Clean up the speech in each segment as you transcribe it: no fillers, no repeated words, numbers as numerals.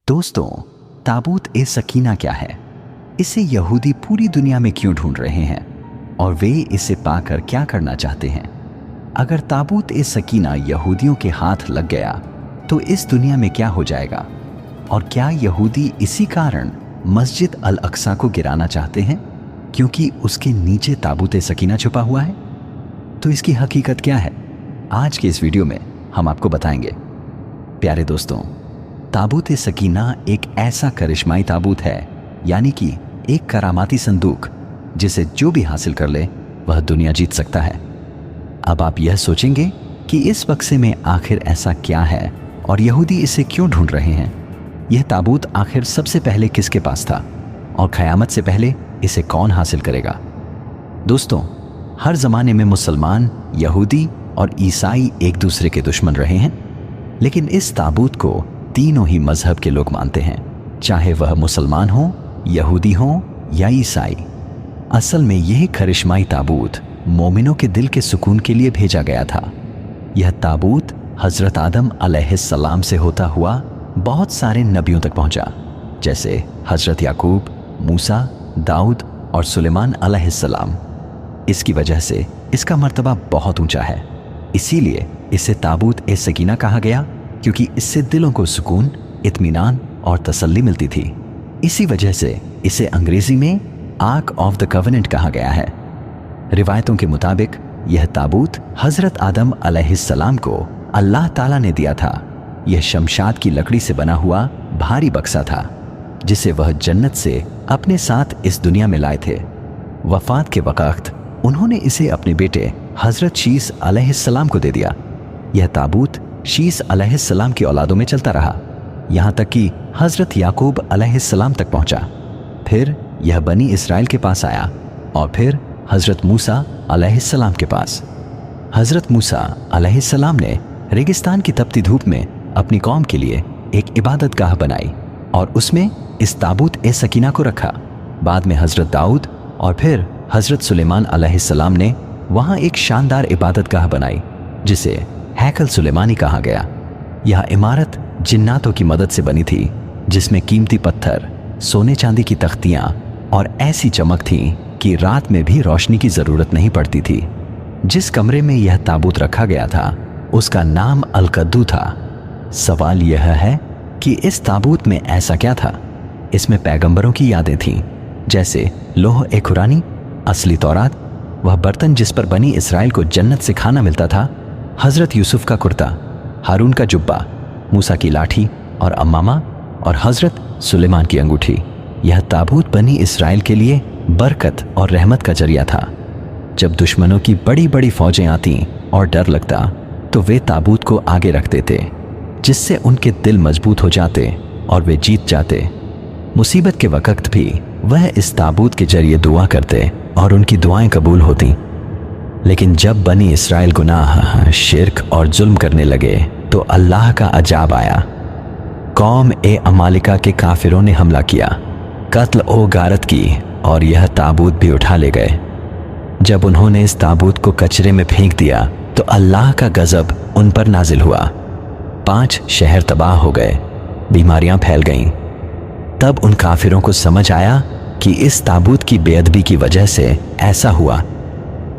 दोस्तों, ताबूत ए सकीना क्या है? इसे यहूदी पूरी दुनिया में क्यों ढूंढ रहे हैं और वे इसे पाकर क्या करना चाहते हैं? अगर ताबूत ए सकीना यहूदियों के हाथ लग गया तो इस दुनिया में क्या हो जाएगा? और क्या यहूदी इसी कारण मस्जिद अल अक्सा को गिराना चाहते हैं क्योंकि उसके नीचे ताबूत ए सकीना छुपा हुआ है? तो इसकी हकीकत क्या है? आज के इस वीडियो में हम आपको बताएंगे। प्यारे दोस्तों, ताबूत ए सकीना एक ऐसा करिश्माई ताबूत है, यानी कि एक करामाती संदूक जिसे जो भी हासिल कर ले वह दुनिया जीत सकता है। अब आप यह सोचेंगे कि इस बक्से में आखिर ऐसा क्या है और यहूदी इसे क्यों ढूंढ रहे हैं? यह ताबूत आखिर सबसे पहले किसके पास था और क़यामत से पहले इसे कौन हासिल करेगा? दोस्तों, हर ज़माने में मुसलमान, यहूदी और ईसाई एक दूसरे के दुश्मन रहे हैं, लेकिन इस ताबूत को तीनों ही मजहब के लोग मानते हैं, चाहे वह मुसलमान हो, यहूदी हो या ईसाई। असल में यह करिश्माई ताबूत मोमिनों के दिल के सुकून के लिए भेजा गया था। यह ताबूत हज़रत आदम अलैहिस्सलाम से होता हुआ बहुत सारे नबियों तक पहुंचा, जैसे हज़रत याकूब, मूसा, दाऊद और सुलेमान अलैहिस्सलाम। इसकी वजह से इसका मर्तबा बहुत ऊंचा है, इसीलिए इसे ताबूत ए सकीना कहा गया, क्योंकि इससे दिलों को सुकून, इत्मीनान और तसल्ली मिलती थी। इसी वजह से इसे अंग्रेजी में आर्क ऑफ द कवेनेंट कहा गया है। रिवायतों के मुताबिक यह ताबूत हज़रत आदम अलैहिस्सलाम को अल्लाह ताला ने दिया था। यह शमशाद की लकड़ी से बना हुआ भारी बक्सा था, जिसे वह जन्नत से अपने साथ इस दुनिया में लाए थे। वफ़ात के वक़्त उन्होंने इसे अपने बेटे हज़रत शीस अलैहिस्सलाम को दे दिया। यह ताबूत शीस अलैहिस्सलाम की औलादों में चलता रहा, यहाँ तक कि हज़रत याकूब अलैहिस्सलाम तक पहुँचा। फिर यह बनी इसराइल के पास आया और फिर हज़रत मूसा अलैहिस्सलाम के पास। हज़रत मूसा अलैहिस्सलाम ने रेगिस्तान की तपती धूप में अपनी कौम के लिए एक इबादतगाह बनाई और उसमें इस ताबूत ए सकीना को रखा। बाद में हज़रत दाऊद और फिर हज़रत सुलेमान अलैहिस्सलाम ने वहाँ एक शानदार इबादतगाह बनाई, जिसे हैकल सुलेमानी कहा गया। यह इमारत जिन्नातों की मदद से बनी थी, जिसमें कीमती पत्थर, सोने चांदी की तख्तियाँ और ऐसी चमक थी कि रात में भी रोशनी की ज़रूरत नहीं पड़ती थी। जिस कमरे में यह ताबूत रखा गया था उसका नाम अल-कद्दू था। सवाल यह है कि इस ताबूत में ऐसा क्या था? इसमें पैगंबरों की यादें थीं, जैसे लोह ए कुरानी, असली तौरात, वह बर्तन जिस पर बनी इसराइल को जन्नत से खाना मिलता था, हज़रत यूसुफ का कुर्ता, हारून का जुब्बा, मूसा की लाठी और अम्मामा और हज़रत सुलेमान की अंगूठी। यह ताबूत बनी इसराइल के लिए बरकत और रहमत का जरिया था। जब दुश्मनों की बड़ी बड़ी फौजें आती और डर लगता तो वे ताबूत को आगे रख देते, जिससे उनके दिल मजबूत हो जाते और वे जीत जाते। मुसीबत के वक़्त भी वह इस ताबूत के जरिए दुआ करते और उनकी दुआएं कबूल होती। लेकिन जब बनी इसराइल गुनाह, शिर्क और जुल्म करने लगे तो अल्लाह का अजाब आया। कौम ए अमालिका के काफिरों ने हमला किया, कत्ल ओ गारत की और यह ताबूत भी उठा ले गए। जब उन्होंने इस ताबूत को कचरे में फेंक दिया तो अल्लाह का गजब उन पर नाजिल हुआ। 5 शहर तबाह हो गए, बीमारियां फैल गईं। तब उन काफिरों को समझ आया कि इस ताबूत की बेअदबी की वजह से ऐसा हुआ।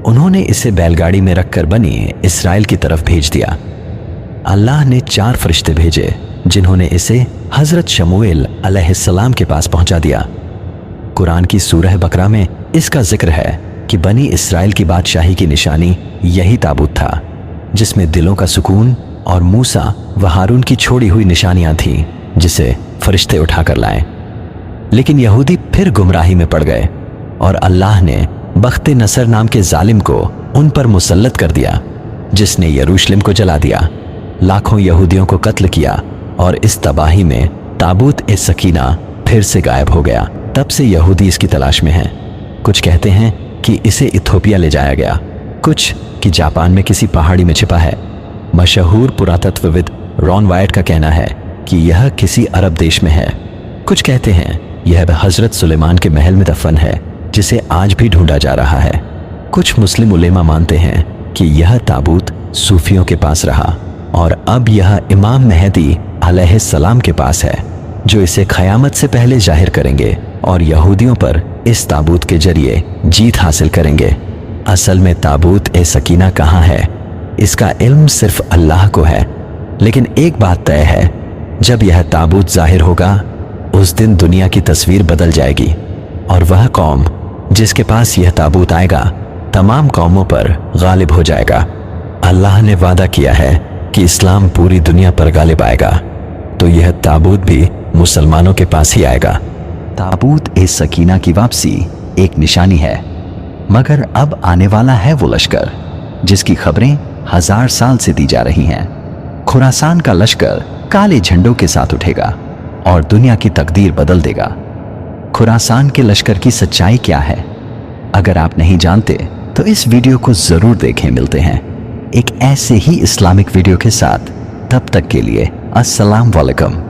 उन्होंने इसे बैलगाड़ी में रखकर बनी इसराइल की तरफ भेज दिया। अल्लाह ने 4 फरिश्ते भेजे, जिन्होंने इसे हज़रत शमूएल अलैहिस्सलाम के पास पहुंचा दिया। कुरान की सूरह बकरा में इसका जिक्र है कि बनी इसराइल की बादशाही की निशानी यही ताबूत था, जिसमें दिलों का सुकून और मूसा व हारून की छोड़ी हुई निशानियां थीं, जिसे फरिश्ते उठाकर लाए। लेकिन यहूदी फिर गुमराही में पड़ गए और अल्लाह ने बख्ते नसर नाम के जालिम को उन पर मुसल्लत कर दिया, जिसने यरूशलेम को जला दिया, लाखों यहूदियों को कत्ल किया और इस तबाही में ताबूत ए सकीना फिर से गायब हो गया। तब से यहूदी इसकी तलाश में हैं। कुछ कहते हैं कि इसे इथोपिया ले जाया गया, कुछ कि जापान में किसी पहाड़ी में छिपा है। मशहूर पुरातत्वविद रॉन वाइट का कहना है कि यह किसी अरब देश में है। कुछ कहते हैं यह हज़रत सुलेमान के महल में दफन है, जिसे आज भी ढूंढा जा रहा है। कुछ मुस्लिम उलेमा मानते हैं कि यह ताबूत सूफियों के पास रहा और अब यह इमाम मेहदी अलैहिस्सलाम के पास है, जो इसे क़यामत से पहले जाहिर करेंगे और यहूदियों पर इस ताबूत के जरिए जीत हासिल करेंगे। असल में ताबूत ए सकीना कहाँ है, इसका इल्म सिर्फ अल्लाह को है। लेकिन एक बात तय है, जब यह ताबूत जाहिर होगा उस दिन दुनिया की तस्वीर बदल जाएगी और वह कौम जिसके पास यह ताबूत आएगा तमाम कौमों पर गालिब हो जाएगा। अल्लाह ने वादा किया है कि इस्लाम पूरी दुनिया पर गालिब आएगा, तो यह ताबूत भी मुसलमानों के पास ही आएगा। ताबूत ए सकीना की वापसी एक निशानी है, मगर अब आने वाला है वो लश्कर जिसकी खबरें 1000 साल से दी जा रही हैं। खुरासान का लश्कर काले झंडों के साथ उठेगा और दुनिया की तकदीर बदल देगा। खुरासान के लश्कर की सच्चाई क्या है, अगर आप नहीं जानते तो इस वीडियो को जरूर देखें। मिलते हैं एक ऐसे ही इस्लामिक वीडियो के साथ, तब तक के लिए अस्सलाम वालेकुम।